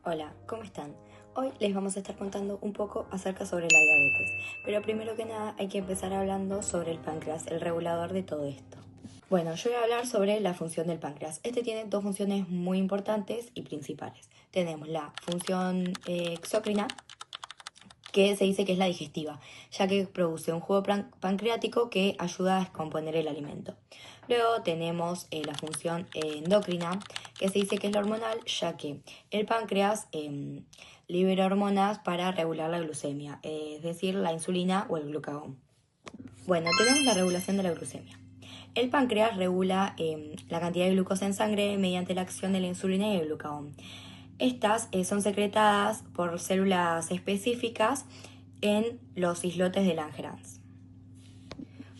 Hola, ¿cómo están? Hoy les vamos a estar contando un poco acerca sobre la diabetes, pero primero que nada hay que empezar hablando sobre el páncreas, el regulador de todo esto. Bueno, yo voy a hablar sobre la función del páncreas. Este tiene dos funciones muy importantes y principales. Tenemos la función exócrina, que se dice que es la digestiva, ya que produce un jugo pancreático que ayuda a descomponer el alimento. Luego tenemos la función endocrina, que se dice que es la hormonal, ya que el páncreas libera hormonas para regular la glucemia, es decir, la insulina o el glucagón. Bueno, tenemos la regulación de la glucemia. El páncreas regula la cantidad de glucosa en sangre mediante la acción de la insulina y el glucagón. Estas son secretadas por células específicas en los islotes de Langerhans.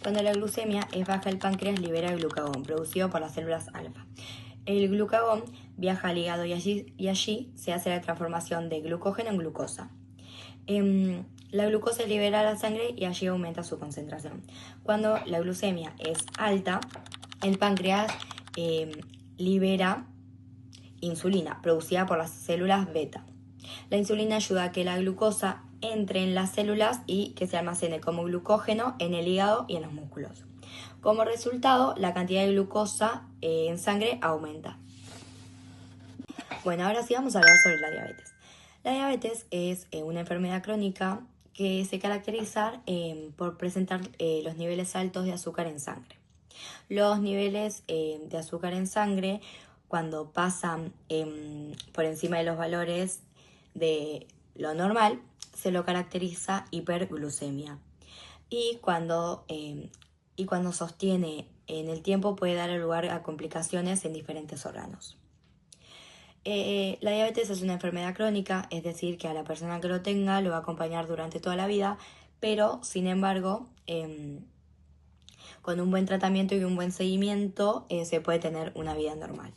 Cuando la glucemia es baja, el páncreas libera el glucagón, producido por las células alfa. El glucagón viaja al hígado y allí se hace la transformación de glucógeno en glucosa. La glucosa es liberada a la sangre y allí aumenta su concentración. Cuando la glucemia es alta, el páncreas libera insulina, producida por las células beta. La insulina ayuda a que la glucosa entre en las células y que se almacene como glucógeno en el hígado y en los músculos. Como resultado, la cantidad de glucosa en sangre aumenta. Bueno, ahora sí vamos a hablar sobre la diabetes. La diabetes es una enfermedad crónica que se caracteriza por presentar los niveles altos de azúcar en sangre. Los niveles de azúcar en sangre, cuando pasan por encima de los valores de lo normal, se lo caracteriza hiperglucemia. Y cuando sostiene en el tiempo puede dar lugar a complicaciones en diferentes órganos. La diabetes es una enfermedad crónica, es decir, que a la persona que lo tenga lo va a acompañar durante toda la vida, pero sin embargo, con un buen tratamiento y un buen seguimiento se puede tener una vida normal.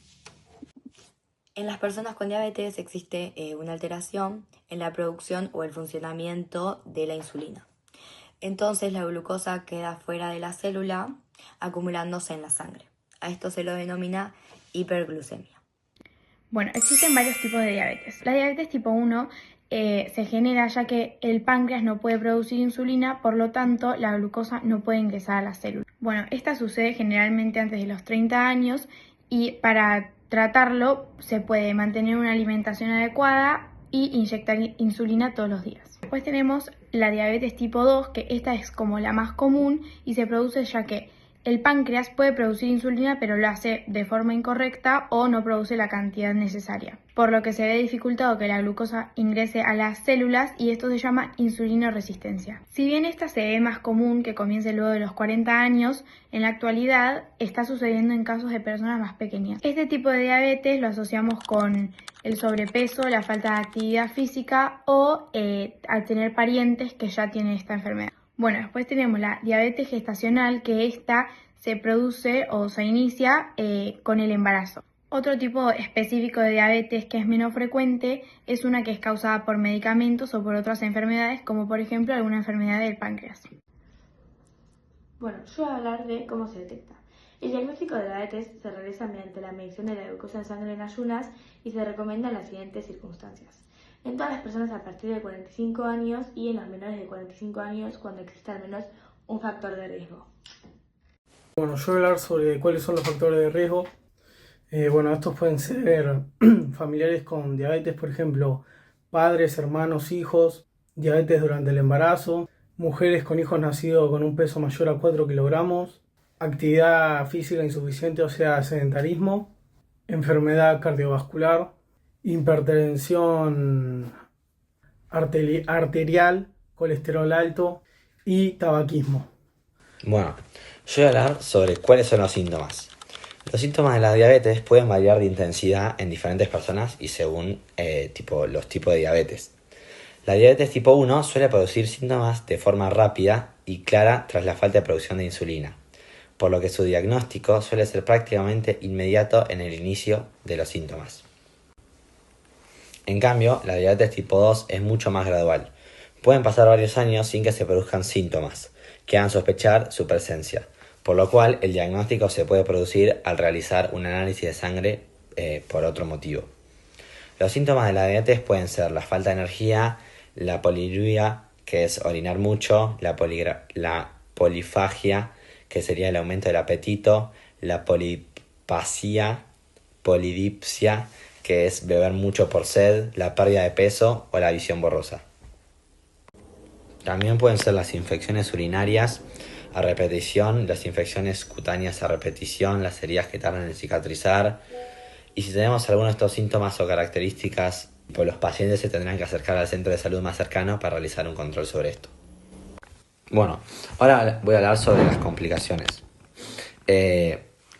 En las personas con diabetes existe una alteración en la producción o el funcionamiento de la insulina. Entonces la glucosa queda fuera de la célula acumulándose en la sangre. A esto se lo denomina hiperglucemia. Bueno, existen varios tipos de diabetes. La diabetes tipo 1 se genera ya que el páncreas no puede producir insulina, por lo tanto la glucosa no puede ingresar a la célula. Bueno, esta sucede generalmente antes de los 30 años y para tratarlo se puede mantener una alimentación adecuada y inyectar insulina todos los días. Después tenemos la diabetes tipo 2, que esta es como la más común y se produce ya que el páncreas puede producir insulina, pero lo hace de forma incorrecta o no produce la cantidad necesaria, por lo que se ve dificultado que la glucosa ingrese a las células y esto se llama insulinoresistencia. Si bien esta se ve más común que comience luego de los 40 años, en la actualidad está sucediendo en casos de personas más pequeñas. Este tipo de diabetes lo asociamos con el sobrepeso, la falta de actividad física o al tener parientes que ya tienen esta enfermedad. Bueno, después tenemos la diabetes gestacional, que esta se produce o se inicia con el embarazo. Otro tipo específico de diabetes que es menos frecuente es una que es causada por medicamentos o por otras enfermedades, como por ejemplo alguna enfermedad del páncreas. Bueno, yo voy a hablar de cómo se detecta. El diagnóstico de la diabetes se realiza mediante la medición de la glucosa en sangre en ayunas y se recomienda en las siguientes circunstancias. En todas las personas a partir de 45 años y en los menores de 45 años cuando exista al menos un factor de riesgo. Bueno, yo voy a hablar sobre cuáles son los factores de riesgo. Estos pueden ser familiares con diabetes, por ejemplo, padres, hermanos, hijos, diabetes durante el embarazo, mujeres con hijos nacidos con un peso mayor a 4 kilogramos, actividad física insuficiente, o sea, sedentarismo, enfermedad cardiovascular, hipertensión arterial, colesterol alto y tabaquismo. Bueno, yo voy a hablar sobre cuáles son los síntomas. Los síntomas de la diabetes pueden variar de intensidad en diferentes personas y según los tipos de diabetes. La diabetes tipo 1 suele producir síntomas de forma rápida y clara tras la falta de producción de insulina, por lo que su diagnóstico suele ser prácticamente inmediato en el inicio de los síntomas. En cambio, la diabetes tipo 2 es mucho más gradual. Pueden pasar varios años sin que se produzcan síntomas que hagan sospechar su presencia, por lo cual el diagnóstico se puede producir al realizar un análisis de sangre por otro motivo. Los síntomas de la diabetes pueden ser la falta de energía, la poliuria, que es orinar mucho, la polifagia, que sería el aumento del apetito, la polipasía, polidipsia, que es beber mucho por sed, la pérdida de peso o la visión borrosa. También pueden ser las infecciones urinarias a repetición, las infecciones cutáneas a repetición, las heridas que tardan en cicatrizar. Y si tenemos alguno de estos síntomas o características, pues los pacientes se tendrán que acercar al centro de salud más cercano para realizar un control sobre esto. Bueno, ahora voy a hablar sobre las complicaciones.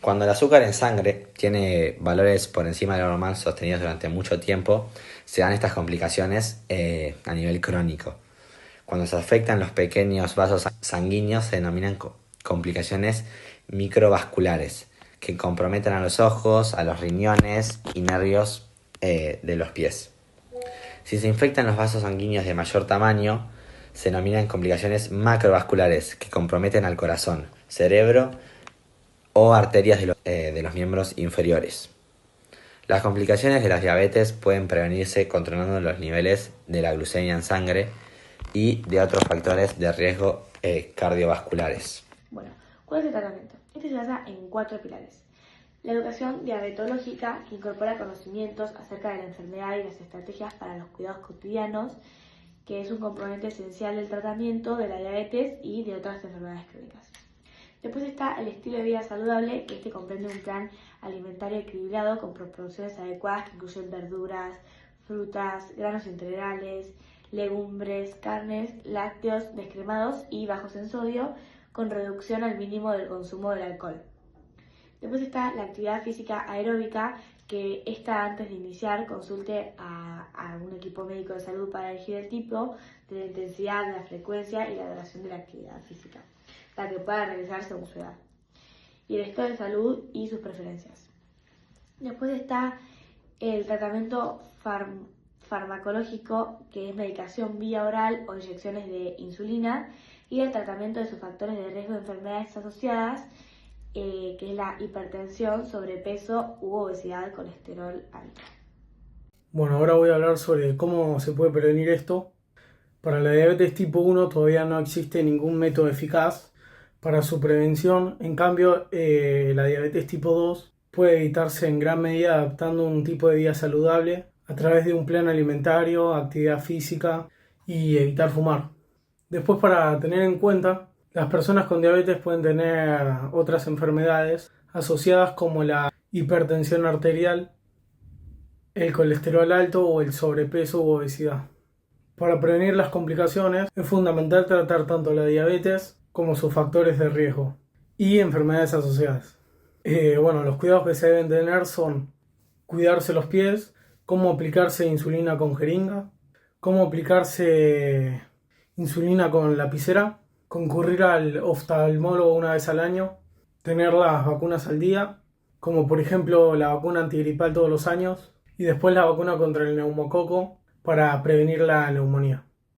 Cuando el azúcar en sangre tiene valores por encima de lo normal sostenidos durante mucho tiempo, se dan estas complicaciones a nivel crónico. Cuando se afectan los pequeños vasos sanguíneos se denominan complicaciones microvasculares, que comprometen a los ojos, a los riñones y nervios de los pies. Si se infectan los vasos sanguíneos de mayor tamaño, se denominan complicaciones macrovasculares, que comprometen al corazón, cerebro o arterias de los miembros inferiores. Las complicaciones de la diabetes pueden prevenirse controlando los niveles de la glucemia en sangre y de otros factores de riesgo cardiovasculares. Bueno, ¿cuál es el tratamiento? Este se basa en 4 pilares. La educación diabetológica, que incorpora conocimientos acerca de la enfermedad y las estrategias para los cuidados cotidianos, que es un componente esencial del tratamiento de la diabetes y de otras enfermedades crónicas. Después está el estilo de vida saludable, que este comprende un plan alimentario equilibrado con proporciones adecuadas que incluyen verduras, frutas, granos integrales, legumbres, carnes, lácteos descremados y bajos en sodio, con reducción al mínimo del consumo del alcohol. Después está la actividad física aeróbica, que esta antes de iniciar consulte a un equipo médico de salud para elegir el tipo de la intensidad, la frecuencia y la duración de la actividad física, para que pueda realizar según su edad, y el estado de salud y sus preferencias. Después está el tratamiento farmacológico, que es medicación vía oral o inyecciones de insulina, y el tratamiento de sus factores de riesgo de enfermedades asociadas, que es la hipertensión, sobrepeso u obesidad, colesterol alto. Bueno, ahora voy a hablar sobre cómo se puede prevenir esto. Para la diabetes tipo 1 todavía no existe ningún método eficaz para su prevención. En cambio, la diabetes tipo 2 puede evitarse en gran medida adaptando un tipo de vida saludable a través de un plan alimentario, actividad física y evitar fumar. Después, para tener en cuenta, las personas con diabetes pueden tener otras enfermedades asociadas como la hipertensión arterial, el colesterol alto o el sobrepeso u obesidad. Para prevenir las complicaciones es fundamental tratar tanto la diabetes como sus factores de riesgo y enfermedades asociadas. Los cuidados que se deben tener son cuidarse los pies, cómo aplicarse insulina con jeringa, cómo aplicarse insulina con lapicera, concurrir al oftalmólogo una vez al año, tener las vacunas al día, como por ejemplo la vacuna antigripal todos los años y después la vacuna contra el neumococo para prevenir la neumonía.